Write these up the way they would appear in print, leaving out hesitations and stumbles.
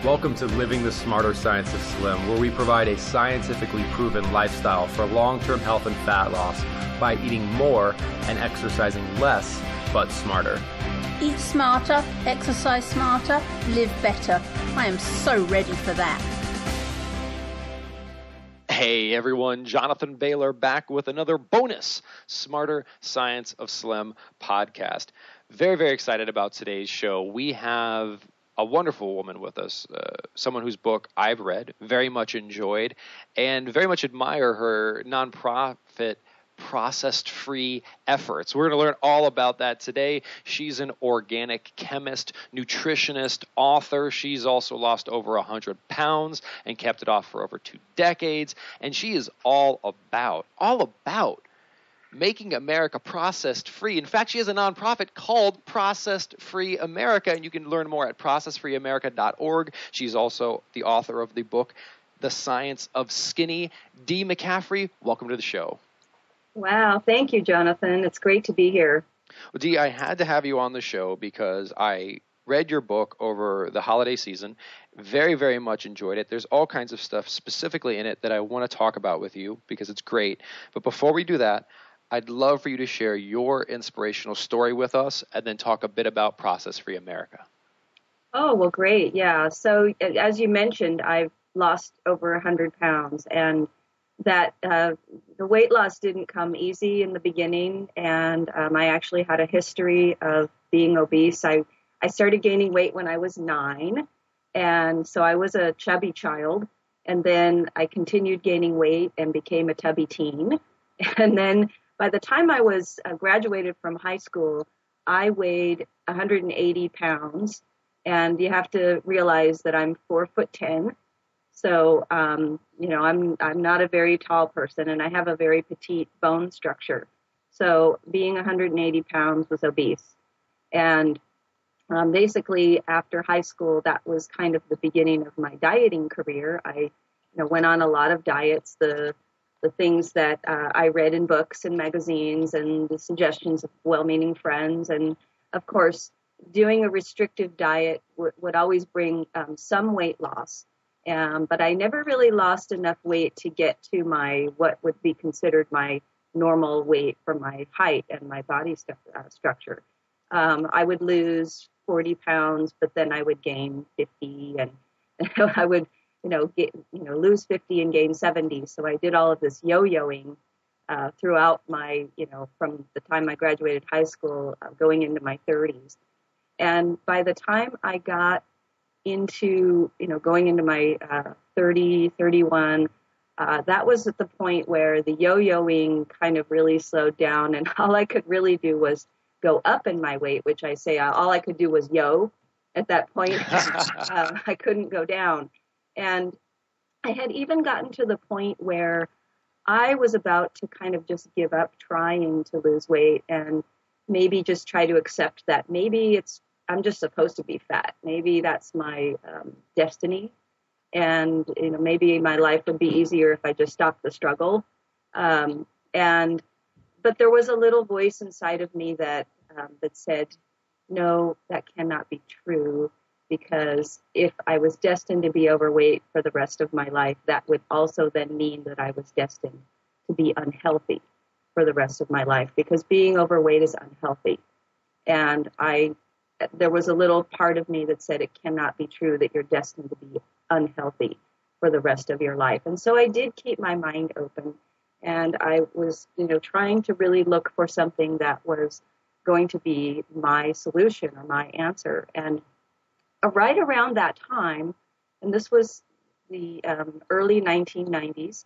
Welcome to Living the Smarter Science of Slim, where we provide a scientifically proven lifestyle for long-term health and fat loss by eating more and exercising less, but smarter. Eat smarter, exercise smarter, live better. I am so ready for that. Hey everyone, Jonathan Bailor back with another bonus Smarter Science of Slim podcast. Very, very excited about today's show. We have a wonderful woman with us, someone whose book I've read, very much enjoyed, and very much admire her nonprofit processed-free efforts. We're going to learn all about that today. She's an organic chemist, nutritionist, author. She's also lost over 100 pounds and kept it off for over 2 decades. And she is all about making America processed-free. In fact, she has a nonprofit called Processed Free America, and you can learn more at processfreeamerica.org. She's also the author of the book, The Science of Skinny. Dee Mccaffrey, welcome to the show. Wow, thank you, Jonathan. It's great to be here. Well, Dee, I had to have you on the show because I read your book over the holiday season, very, very much enjoyed it. There's all kinds of stuff specifically in it that I want to talk about with you because it's great. But before we do that, I'd love for you to share your inspirational story with us and then talk a bit about Process Free America. Oh, well, great. Yeah. So as you mentioned, I've lost over 100 pounds, and that the weight loss didn't come easy in the beginning. And I actually had a history of being obese. I started gaining weight when I was 9. And so I was a chubby child. And then I continued gaining weight and became a tubby teen. And then by the time I was graduated from high school, I weighed 180 pounds. And you have to realize that I'm 4'10". So, I'm not a very tall person, and I have a very petite bone structure. So being 180 pounds was obese. And basically after high school, that was kind of the beginning of my dieting career. I went on a lot of diets, the things that I read in books and magazines and the suggestions of well-meaning friends. And of course, doing a restrictive diet would always bring some weight loss. But I never really lost enough weight to get to what would be considered my normal weight for my height and my body structure. I would lose 40 pounds, but then I would gain 50, and I would lose 50 and gain 70. So I did all of this yo-yoing throughout my, from the time I graduated high school going into my 30s. And by the time I got into, going into my 30, 31, that was at the point where the yo-yoing kind of really slowed down, and all I could really do was go up in my weight, which I say all I could do was yo at that point. I couldn't go down. And I had even gotten to the point where I was about to kind of just give up trying to lose weight and maybe just try to accept that maybe I'm just supposed to be fat. Maybe that's my destiny. And, maybe my life would be easier if I just stopped the struggle. But there was a little voice inside of me that said, no, that cannot be true, because if I was destined to be overweight for the rest of my life, that would also then mean that I was destined to be unhealthy for the rest of my life, because being overweight is unhealthy. And there was a little part of me that said it cannot be true that you're destined to be unhealthy for the rest of your life. And so I did keep my mind open, and I was, trying to really look for something that was going to be my solution or my answer. And right around that time, and this was the early 1990s,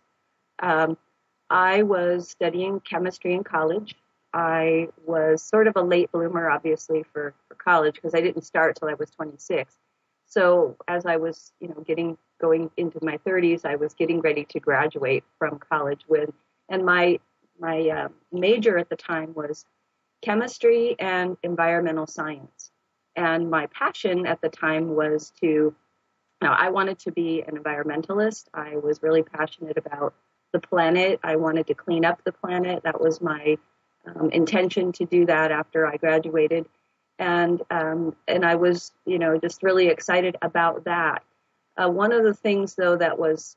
I was studying chemistry in college. I was sort of a late bloomer, obviously, for college, because I didn't start till I was 26. So as I was, going into my 30s, I was getting ready to graduate from college and my major at the time was chemistry and environmental science. And my passion at the time was I wanted to be an environmentalist. I was really passionate about the planet. I wanted to clean up the planet. That was my intention to do that after I graduated. And I was, just really excited about that. One of the things, though, that was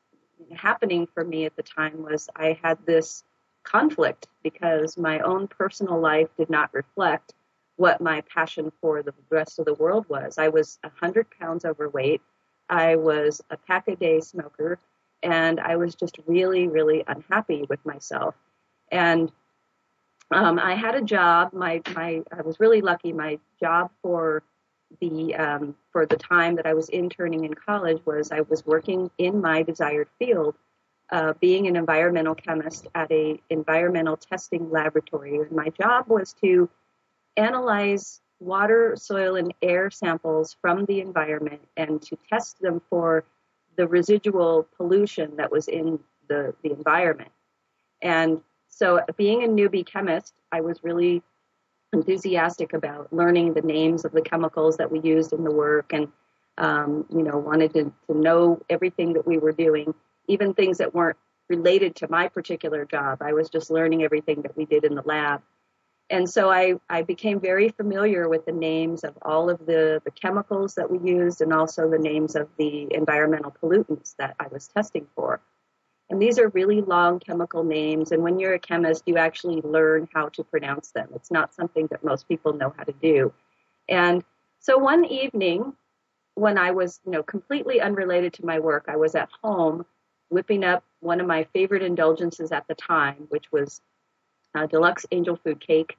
happening for me at the time was I had this conflict because my own personal life did not reflect what my passion for the rest of the world was. I was 100 pounds overweight. I was a pack-a-day smoker, and I was just really, really unhappy with myself. And I had a job. I was really lucky. My job for the time that I was interning in college was I was working in my desired field, being an environmental chemist at a environmental testing laboratory. And my job was to analyze water, soil, and air samples from the environment and to test them for the residual pollution that was in the environment. And so being a newbie chemist, I was really enthusiastic about learning the names of the chemicals that we used in the work, and wanted to know everything that we were doing, even things that weren't related to my particular job. I was just learning everything that we did in the lab. And so I became very familiar with the names of all of the chemicals that we used, and also the names of the environmental pollutants that I was testing for. And these are really long chemical names, and when you're a chemist, you actually learn how to pronounce them. It's not something that most people know how to do. And so one evening, when I was, completely unrelated to my work, I was at home whipping up one of my favorite indulgences at the time, which was deluxe angel food cake.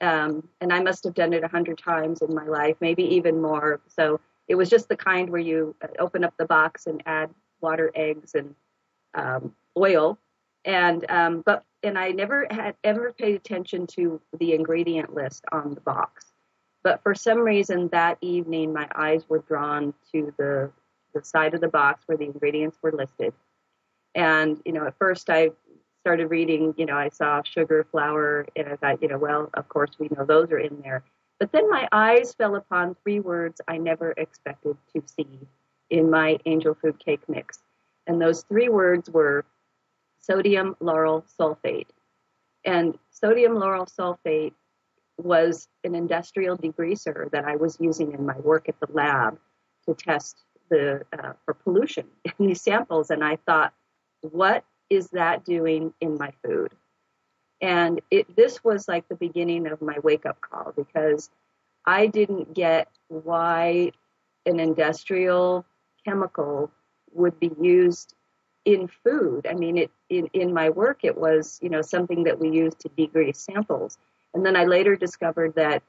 And I must have done it 100 times in my life, maybe even more. So it was just the kind where you open up the box and add water, eggs, and oil, and I never had ever paid attention to the ingredient list on the box. But for some reason that evening, my eyes were drawn to the side of the box where the ingredients were listed. And, at first I started reading, I saw sugar, flour, and I thought, well, of course we know those are in there. But then my eyes fell upon 3 words I never expected to see in my angel food cake mix. And those 3 words were sodium lauryl sulfate. And sodium lauryl sulfate was an industrial degreaser that I was using in my work at the lab to test for pollution in these samples. And I thought, what is that doing in my food? And this was like the beginning of my wake-up call, because I didn't get why an industrial chemical would be used in food. I mean, in my work, it was, something that we used to degrease samples. And then I later discovered that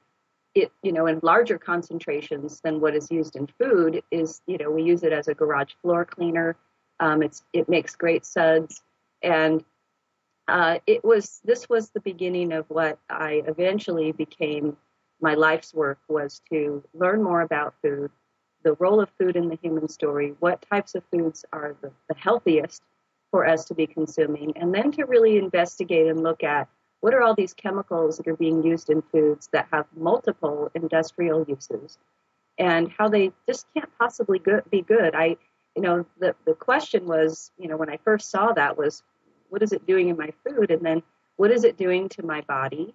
it, in larger concentrations than what is used in food is, we use it as a garage floor cleaner. It makes great suds. And this was the beginning of what I eventually became my life's work, was to learn more about food, the role of food in the human story, what types of foods are the healthiest for us to be consuming, and then to really investigate and look at what are all these chemicals that are being used in foods that have multiple industrial uses, and how they just can't possibly be good. The question was, when I first saw that, was what is it doing in my food, and then what is it doing to my body,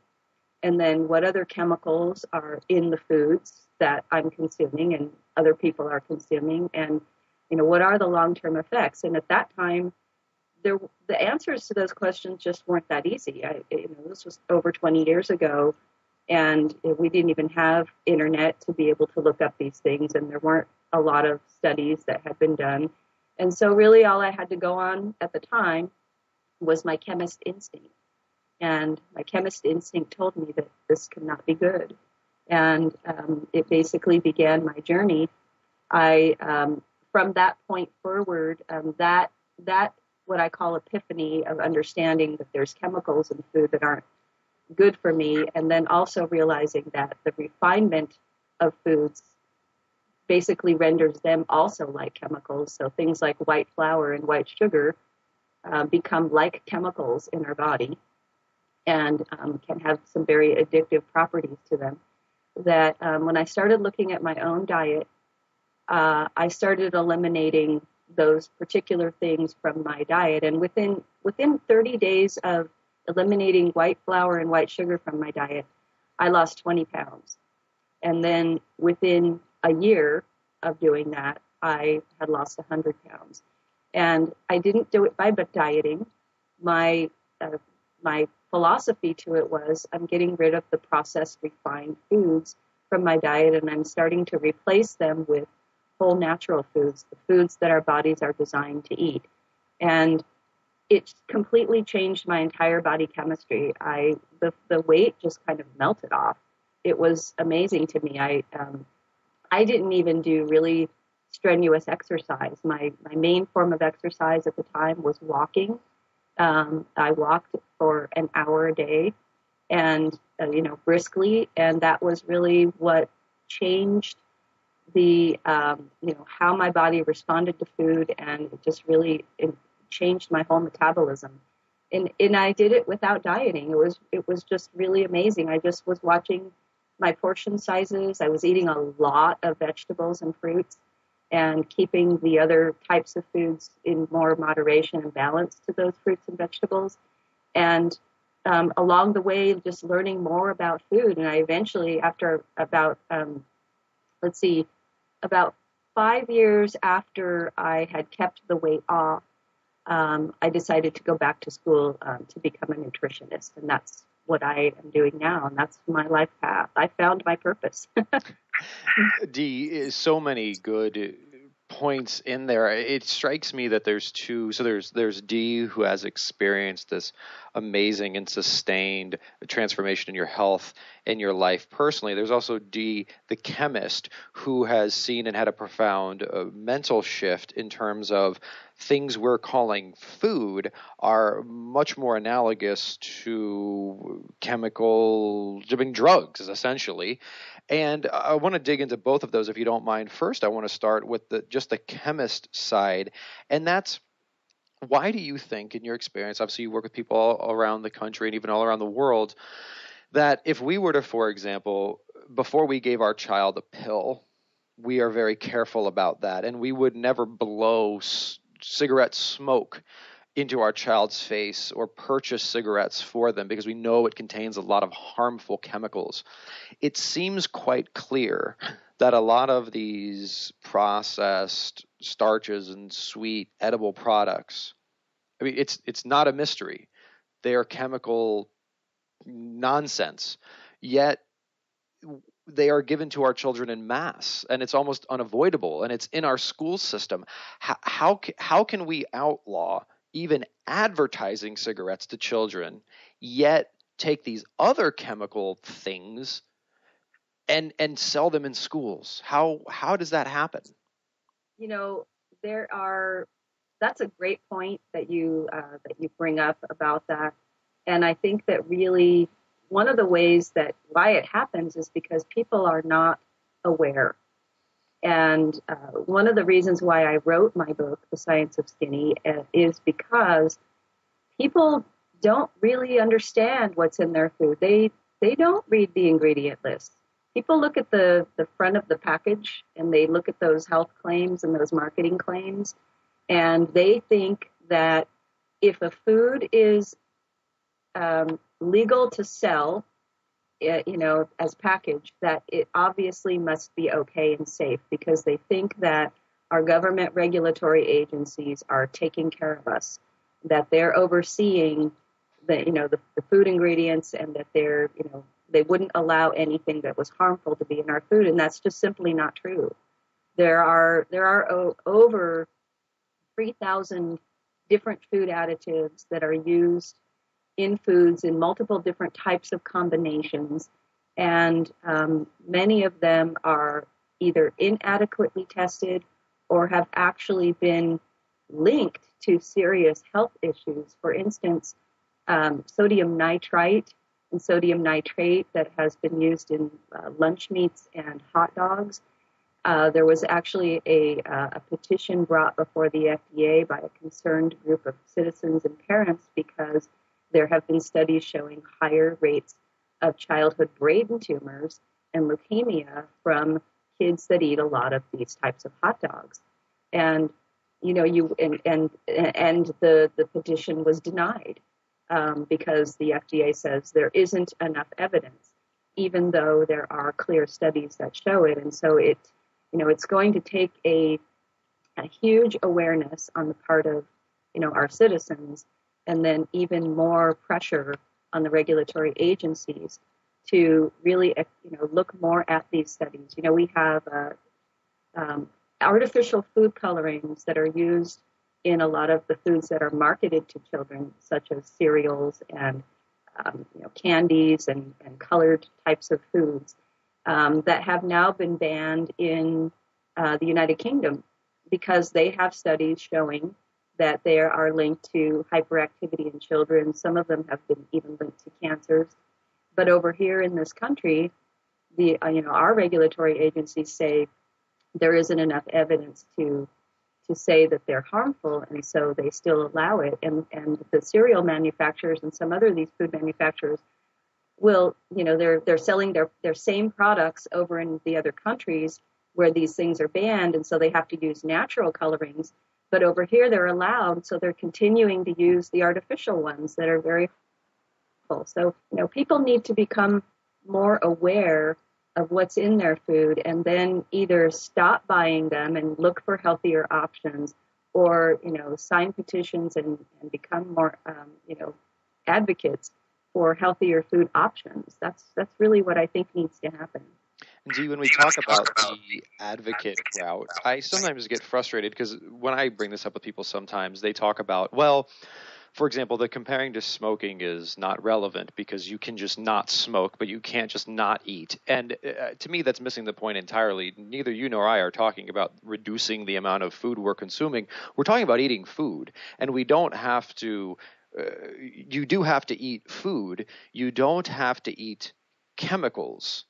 and then what other chemicals are in the foods that I'm consuming and other people are consuming, and what are the long-term effects. And at that time, the answers to those questions just weren't that easy. This was over 20 years ago, and we didn't even have internet to be able to look up these things, and there weren't a lot of studies that had been done. And so really all I had to go on at the time was my chemist instinct. And my chemist instinct told me that this could not be good. And it basically began my journey. From that point forward, that what I call epiphany of understanding that there's chemicals in food that aren't good for me, and then also realizing that the refinement of foods basically renders them also like chemicals. So things like white flour and white sugar become like chemicals in our body, and can have some very addictive properties to them. That when I started looking at my own diet, I started eliminating those particular things from my diet. And within 30 days of eliminating white flour and white sugar from my diet, I lost 20 pounds. And then within a year of doing that, I had lost 100 pounds. And I didn't do it by dieting. My philosophy to it was I'm getting rid of the processed, refined foods from my diet, and I'm starting to replace them with whole natural foods, the foods that our bodies are designed to eat. And it completely changed my entire body chemistry. The weight just kind of melted off. It was amazing to me. I didn't even do really strenuous exercise. My main form of exercise at the time was walking. I walked for an hour a day, and briskly, and that was really what changed the how my body responded to food, and it just really changed my whole metabolism. And I did it without dieting. It was just really amazing. I just was watching my portion sizes. I was eating a lot of vegetables and fruits, and keeping the other types of foods in more moderation and balance to those fruits and vegetables. And along the way, just learning more about food. And I eventually, after about 5 years after I had kept the weight off, I decided to go back to school to become a nutritionist. And that's what I am doing now. And that's my life path. I found my purpose. Dee, so many good points in there. It strikes me that there's two. So there's Dee, who has experienced this amazing and sustained transformation in your health and your life personally. There's also Dee, the chemist, who has seen and had a profound mental shift in terms of things we're calling food are much more analogous to chemical drugs, essentially. And I want to dig into both of those, if you don't mind. First, I want to start with just the chemist side, and that's, why do you think, in your experience, obviously you work with people all around the country and even all around the world, that if we were to, for example, before we gave our child a pill, we are very careful about that, and we would never blow cigarette smoke into our child's face or purchase cigarettes for them because we know it contains a lot of harmful chemicals. It seems quite clear that a lot of these processed starches and sweet edible products, I mean, it's not a mystery. They are chemical nonsense, yet they are given to our children in mass, and it's almost unavoidable, and it's in our school system. How can we outlaw even advertising cigarettes to children, yet take these other chemical things and sell them in schools? How does that happen? That's a great point that you bring up about that. And I think that really one of the ways that why it happens is because people are not aware. And one of the reasons why I wrote my book, The Science of Skinny, is because people don't really understand what's in their food. They don't read the ingredient list. People look at the front of the package, and they look at those health claims and those marketing claims, and they think that if a food is legal to sell, as packaged, that it obviously must be okay and safe, because they think that our government regulatory agencies are taking care of us, that they're overseeing the food ingredients, and that they wouldn't allow anything that was harmful to be in our food, and that's just simply not true. There are over 3,000 different food additives that are used in foods in multiple different types of combinations, and many of them are either inadequately tested or have actually been linked to serious health issues. For instance, sodium nitrite and sodium nitrate that has been used in lunch meats and hot dogs. There was actually a petition brought before the FDA by a concerned group of citizens and parents, because there have been studies showing higher rates of childhood brain tumors and leukemia from kids that eat a lot of these types of hot dogs. And the petition was denied because the FDA says there isn't enough evidence, even though there are clear studies that show it. And so it's going to take a a huge awareness on the part of, our citizens, and then even more pressure on the regulatory agencies to really, look more at these studies. We have artificial food colorings that are used in a lot of the foods that are marketed to children, such as cereals and candies and colored types of foods that have now been banned in the United Kingdom because they have studies showing that they are linked to hyperactivity in children. Some of them have been even linked to cancers. But over here in this country, our regulatory agencies say there isn't enough evidence to say that they're harmful, and so they still allow it. And the cereal manufacturers and some other of these food manufacturers will, they're selling their same products over in the other countries where these things are banned, and so they have to use natural colorings. But over here they're allowed, so they're continuing to use the artificial ones that are very harmful. So, people need to become more aware of what's in their food and then either stop buying them and look for healthier options, or, sign petitions and become more, advocates for healthier food options. That's really what I think needs to happen. And Dee, when we talk about the advocate route, I sometimes get frustrated because when I bring this up with people sometimes, they talk about, well, for example, the comparing to smoking is not relevant because you can just not smoke, but you can't just not eat. And to me, that's missing the point entirely. Neither you nor I are talking about reducing the amount of food we're consuming. We're talking about eating food, and we don't have to you do have to eat food. You don't have to eat chemicals.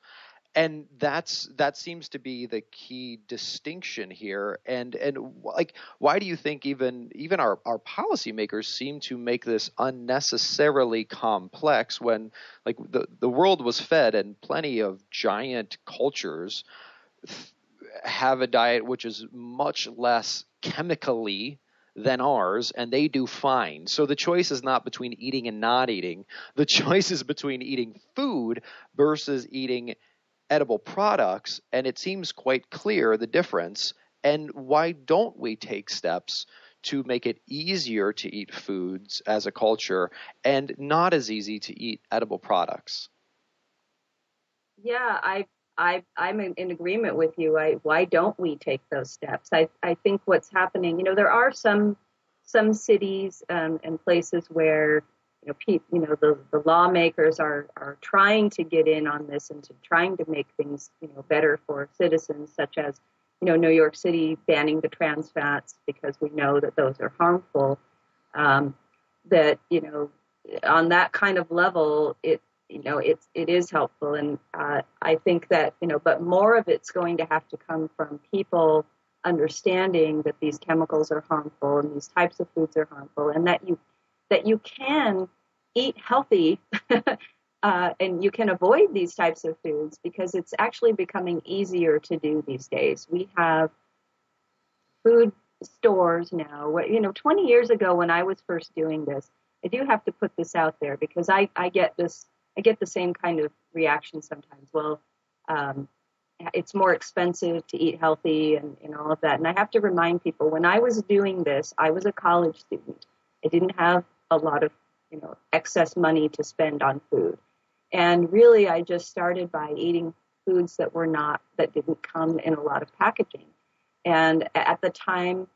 And that seems to be the key distinction here. And like, why do you think even our policymakers seem to make this unnecessarily complex when, like, the world was fed, and plenty of giant cultures have a diet which is much less chemically than ours, and they do fine. So the choice is not between eating and not eating. The choice is between eating food versus eating edible products, and it seems quite clear the difference. And why don't we take steps to make it easier to eat foods as a culture and not as easy to eat edible products? Yeah, I'm in agreement with you. Why don't we take those steps? I think what's happening, there are some cities and places where the lawmakers are trying to get in on this and trying to make things better for citizens, such as New York City banning the trans fats because we know that those are harmful. That on that kind of level, it is helpful, and I think that but more of it's going to have to come from people understanding that these chemicals are harmful and these types of foods are harmful, and that you can eat healthy and you can avoid these types of foods because it's actually becoming easier to do these days. We have food stores now. 20 years ago when I was first doing this, I do have to put this out there because I get the same kind of reaction sometimes. Well, it's more expensive to eat healthy and all of that. And I have to remind people, when I was doing this, I was a college student. I didn't have a lot of, excess money to spend on food. And really, I just started by eating foods that didn't come in a lot of packaging. And at the time,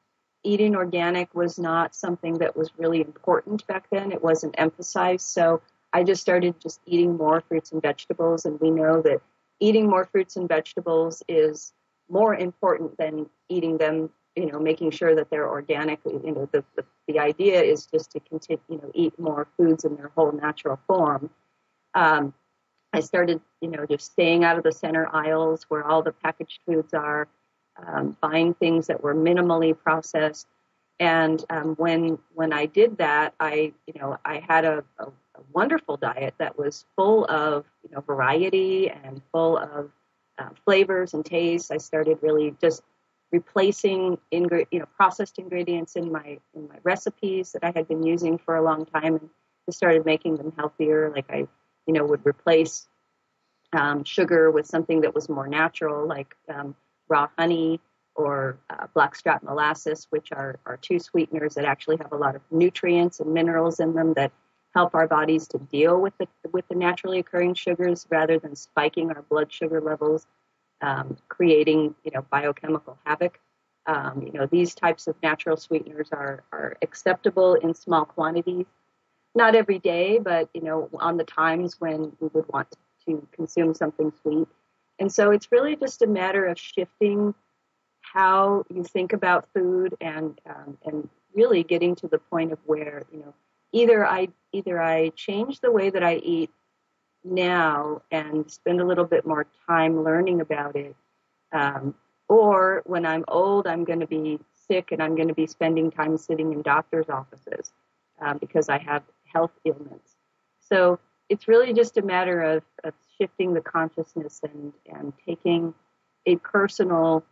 eating organic was not something that was really important back then. It wasn't emphasized. So I just started eating more fruits and vegetables. And we know that eating more fruits and vegetables is more important than eating them, making sure that they're organic. The idea is just to continue, eat more foods in their whole natural form. I started, just staying out of the center aisles where all the packaged foods are, buying things that were minimally processed. And when I did that, I had a wonderful diet that was full of variety and full of flavors and tastes. I started really just replacing processed ingredients in my recipes that I had been using for a long time, and just started making them healthier. Like I would replace sugar with something that was more natural, like raw honey, or blackstrap molasses, which are two sweeteners that actually have a lot of nutrients and minerals in them that help our bodies to deal with the naturally occurring sugars rather than spiking our blood sugar levels, creating biochemical havoc. These types of natural sweeteners are acceptable in small quantities, not every day, but on the times when we would want to consume something sweet. And so it's really just a matter of shifting how you think about food and really getting to the point of where either I change the way that I eat now and spend a little bit more time learning about it, or when I'm old, I'm going to be sick and I'm going to be spending time sitting in doctor's offices because I have health ailments. So it's really just a matter of shifting the consciousness and taking a personal,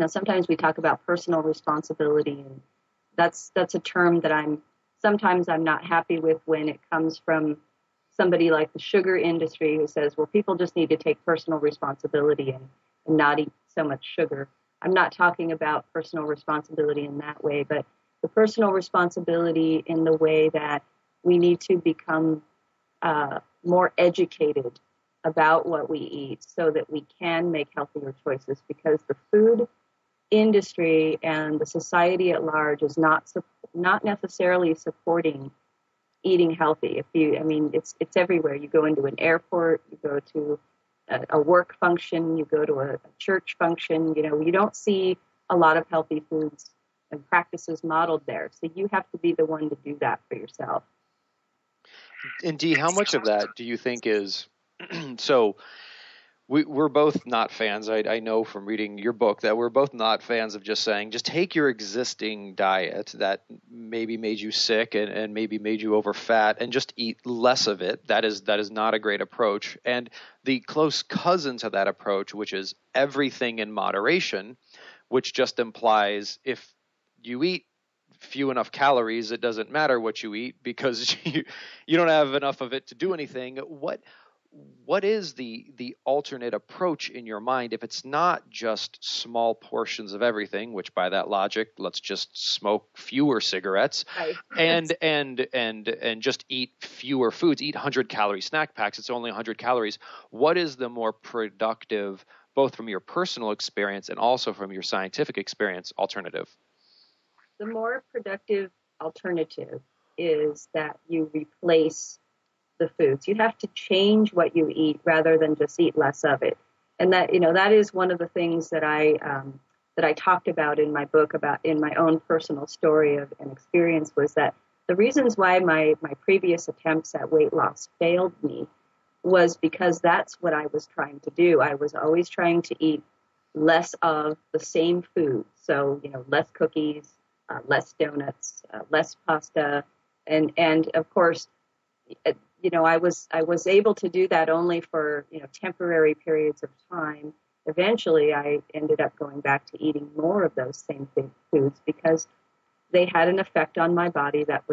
sometimes we talk about personal responsibility, and that's a term that sometimes I'm not happy with when it comes from somebody like the sugar industry who says, well, people just need to take personal responsibility and not eat so much sugar. I'm not talking about personal responsibility in that way, but the personal responsibility in the way that we need to become more educated about what we eat so that we can make healthier choices, because the food industry and the society at large is not necessarily supporting eating healthy. It's everywhere. You go into an airport, you go to a work function, you go to a church function, you don't see a lot of healthy foods and practices modeled there. So you have to be the one to do that for yourself. And Dee, how much of that do you think is so? We're both not fans. I know from reading your book that we're both not fans of just saying, just take your existing diet that maybe made you sick and maybe made you over fat and just eat less of it. That is not a great approach. And the close cousin to that approach, which is everything in moderation, which just implies if you eat few enough calories, it doesn't matter what you eat because you don't have enough of it to do anything. What is the alternate approach in your mind if it's not just small portions of everything, which by that logic, let's just smoke fewer cigarettes, right, and just eat fewer foods, eat 100-calorie snack packs. It's only 100 calories. What is the more productive, both from your personal experience and also from your scientific experience, alternative? The more productive alternative is that you replace the foods. You have to change what you eat rather than just eat less of it. And that is one of the things that I talked about in my book, about in my own personal story of an experience, was that the reasons why my previous attempts at weight loss failed me was because that's what I was trying to do. I was always trying to eat less of the same food. So, less cookies, less donuts, less pasta, and of course, I was able to do that only for temporary periods of time. Eventually, I ended up going back to eating more of those same foods because they had an effect on my body that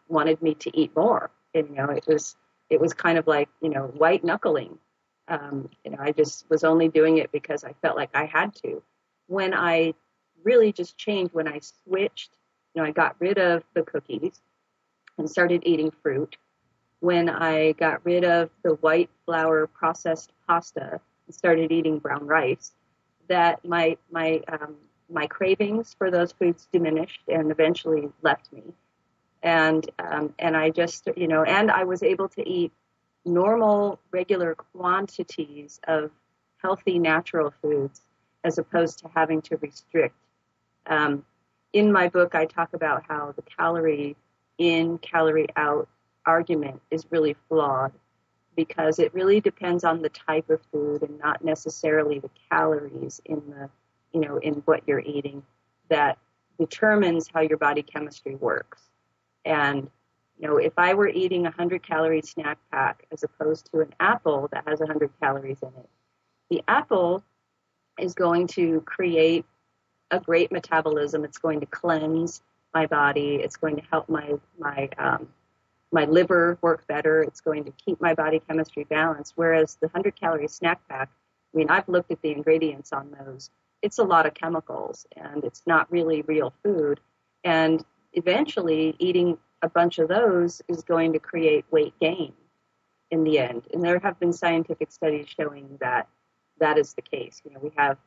wanted me to eat more. And, it was kind of like white knuckling. I just was only doing it because I felt like I had to. When I really just changed, when I switched, I got rid of the cookies and started eating fruit. When I got rid of the white flour processed pasta and started eating brown rice, that my cravings for those foods diminished and eventually left me. And I just, and I was able to eat normal, regular quantities of healthy, natural foods as opposed to having to restrict. In my book, I talk about how the calorie in, calorie out argument is really flawed because it really depends on the type of food and not necessarily the calories in in what you're eating that determines how your body chemistry works. And if I were eating a 100-calorie snack pack as opposed to an apple that has 100 calories in it, the apple is going to create a great metabolism. It's going to cleanse my body. It's going to help my liver work better. It's going to keep my body chemistry balanced. Whereas the 100-calorie snack pack, I've looked at the ingredients on those. it's a lot of chemicals, and it's not really real food. And eventually, eating a bunch of those is going to create weight gain in the end. And there have been scientific studies showing that that is the case. We have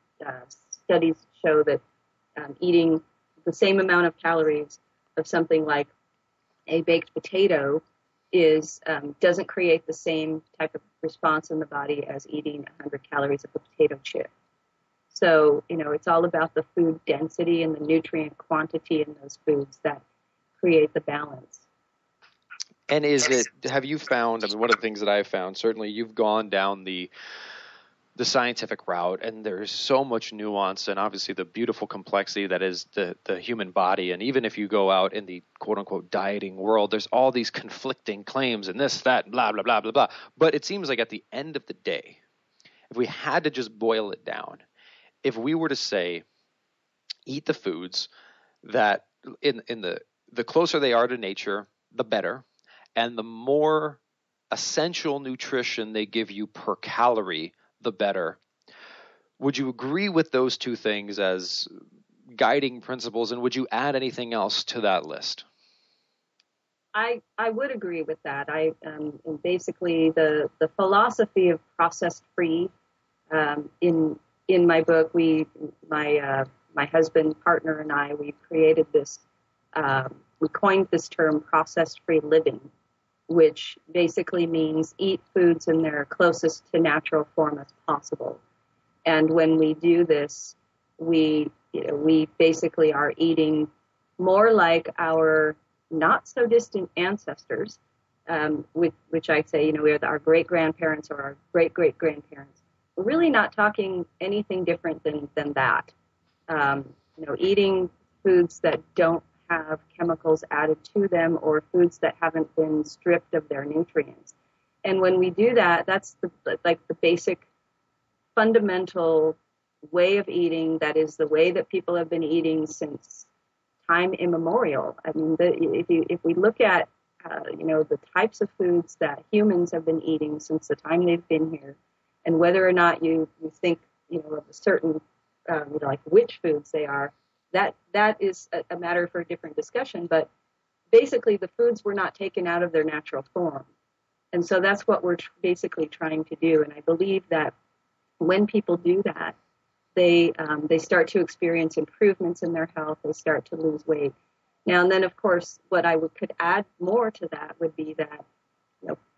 studies show that eating the same amount of calories of something like a baked potato doesn't create the same type of response in the body as eating 100 calories of a potato chip. So, it's all about the food density and the nutrient quantity in those foods that create the balance. And have you found, one of the things that I've found, certainly you've gone down the scientific route, and there's so much nuance and obviously the beautiful complexity that is the human body. And even if you go out in the quote unquote dieting world, there's all these conflicting claims and this, that, blah, blah, blah, blah, blah. But it seems like at the end of the day, if we had to just boil it down, if we were to say, eat the foods that in the closer they are to nature, the better, and the more essential nutrition they give you per calorie, the better. Would you agree with those two things as guiding principles, and would you add anything else to that list? I would agree with that. And basically the philosophy of processed free. In my book, my husband, partner, and I, we created this. We coined this term, processed free living, which basically means eat foods in their closest to natural form as possible. And when we do this, we basically are eating more like our not so distant ancestors, which I say, we are our great grandparents or our great great grandparents. We're really not talking anything different than that. Eating foods that don't have chemicals added to them, or foods that haven't been stripped of their nutrients. And when we do that, that's the basic fundamental way of eating. That is the way that people have been eating since time immemorial. I mean, if we look at the types of foods that humans have been eating since the time they've been here, and whether or not you think of a certain like which foods they are, that is a matter for a different discussion. But basically, the foods were not taken out of their natural form, and so that's what we're basically trying to do. And I believe that when people do that, they start to experience improvements in their health. They start to lose weight. Now and then, of course, what I could add more to that would be that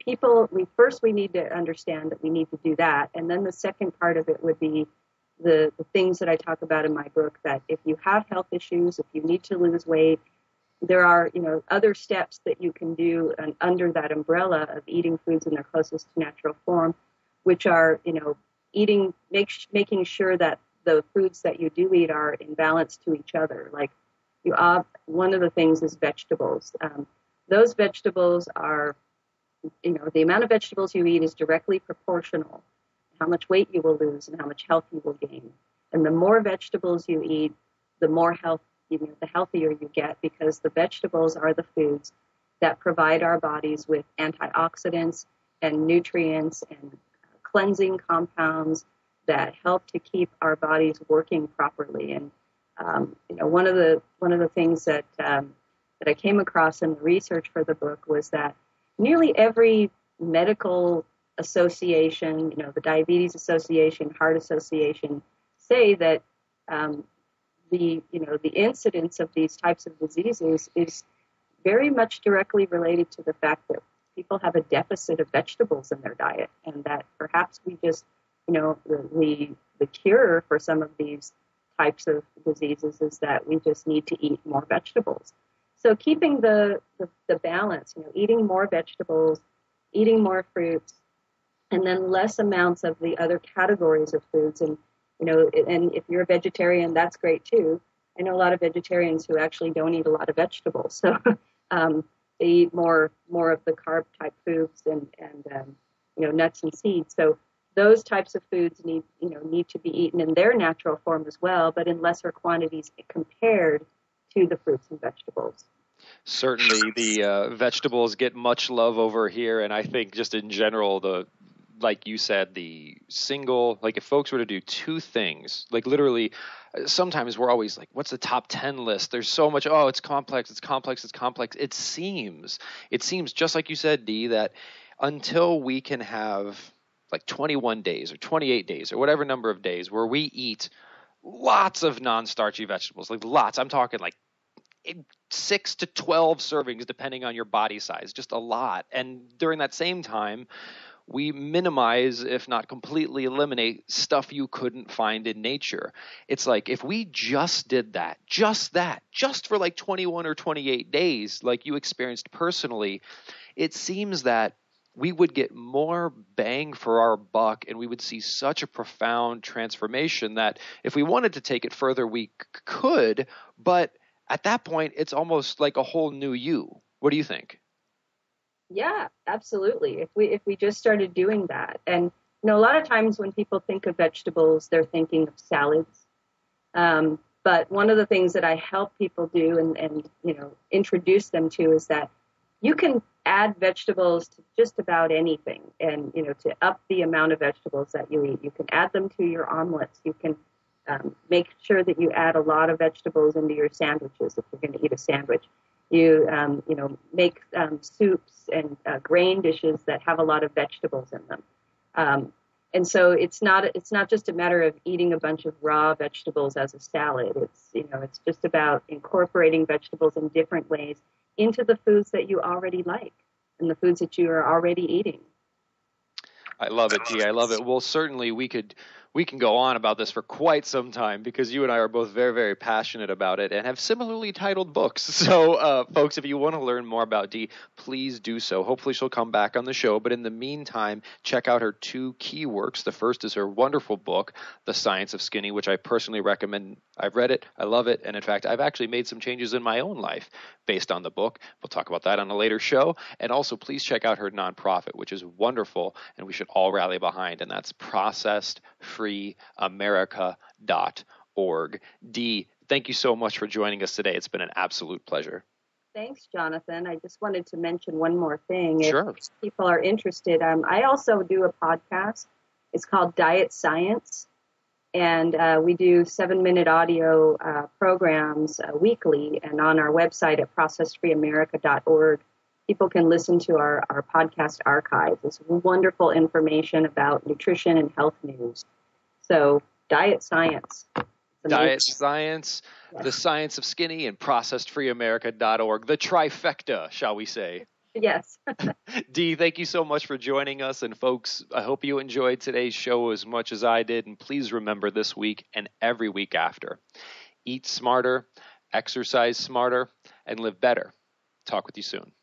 people. We need to understand that we need to do that, and then the second part of it would be the things that I talk about in my book, that if you have health issues, if you need to lose weight, there are, other steps that you can do under that umbrella of eating foods in their closest to natural form, which are, making sure that the foods that you do eat are in balance to each other. Like one of the things is vegetables. Those vegetables are, the amount of vegetables you eat is directly proportional how much weight you will lose and how much health you will gain. And the more vegetables you eat, the more health, the healthier you get, because the vegetables are the foods that provide our bodies with antioxidants and nutrients and cleansing compounds that help to keep our bodies working properly. And one of the things that I came across in the research for the book was that nearly every medical association, the Diabetes Association, Heart Association, say that the incidence of these types of diseases is very much directly related to the fact that people have a deficit of vegetables in their diet, and that perhaps we just, the cure for some of these types of diseases is that we just need to eat more vegetables. So keeping the balance, eating more vegetables, eating more fruits, and then less amounts of the other categories of foods. And, and if you're a vegetarian, that's great too. I know a lot of vegetarians who actually don't eat a lot of vegetables. So they eat more of the carb type foods and nuts and seeds. So those types of foods need to be eaten in their natural form as well, but in lesser quantities compared to the fruits and vegetables. Certainly the vegetables get much love over here. And I think just in general, the like you said, the single, like if folks were to do two things, like literally, sometimes we're always like, what's the top 10 list? There's so much, oh, it's complex, it's complex, it's complex. It seems just like you said, Dee, that until we can have like 21 days or 28 days or whatever number of days where we eat lots of non-starchy vegetables, like lots, I'm talking like 6 to 12 servings depending on your body size, just a lot. And during that same time, we minimize, if not completely eliminate, stuff you couldn't find in nature. It's like if we just did that, just for like 21 or 28 days, like you experienced personally, it seems that we would get more bang for our buck, and we would see such a profound transformation that if we wanted to take it further, we could. But at that point, it's almost like a whole new you. What do you think? Yeah, absolutely. If we just started doing that, and a lot of times when people think of vegetables, they're thinking of salads. But one of the things that I help people do and introduce them to is that you can add vegetables to just about anything, and to up the amount of vegetables that you eat. You can add them to your omelets. You can make sure that you add a lot of vegetables into your sandwiches if you're going to eat a sandwich. You make soups and grain dishes that have a lot of vegetables in them. And so it's not just a matter of eating a bunch of raw vegetables as a salad. It's just about incorporating vegetables in different ways into the foods that you already like and the foods that you are already eating. I love it, Dee. I love it. Well, certainly we can go on about this for quite some time because you and I are both very, very passionate about it and have similarly titled books. So, folks, if you want to learn more about Dee, please do so. Hopefully she'll come back on the show. But in the meantime, check out her two key works. The first is her wonderful book, The Science of Skinny, which I personally recommend. I've read it. I love it. And in fact, I've actually made some changes in my own life based on the book. We'll talk about that on a later show. And also, please check out her nonprofit, which is wonderful, and we should all rally behind, and that's processedfreeamerica.org. Dee, thank you so much for joining us today. It's been an absolute pleasure. Thanks, Jonathan. I just wanted to mention one more thing. Sure. If people are interested, I also do a podcast. It's called Diet Science, and we do 7-minute audio programs weekly, and on our website at processedfreeamerica.org. People can listen to our podcast archive. It's wonderful information about nutrition and health news. So, Diet Science. Diet Science, yes. The Science of Skinny, and processedfreeamerica.org. The trifecta, shall we say. Yes. Dee, thank you so much for joining us. And folks, I hope you enjoyed today's show as much as I did. And please remember this week and every week after, eat smarter, exercise smarter, and live better. Talk with you soon.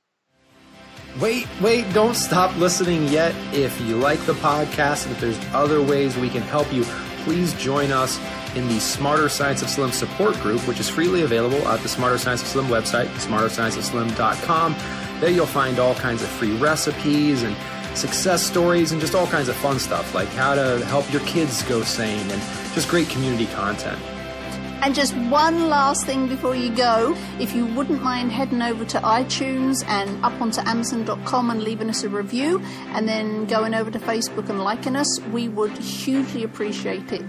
Wait, don't stop listening yet. If you like the podcast and if there's other ways we can help you, please join us in the Smarter Science of Slim support group, which is freely available at the Smarter Science of Slim website, smarterscienceofslim.com. There you'll find all kinds of free recipes and success stories and just all kinds of fun stuff like how to help your kids go sane and just great community content. And just one last thing before you go, if you wouldn't mind heading over to iTunes and up onto Amazon.com and leaving us a review, and then going over to Facebook and liking us, we would hugely appreciate it.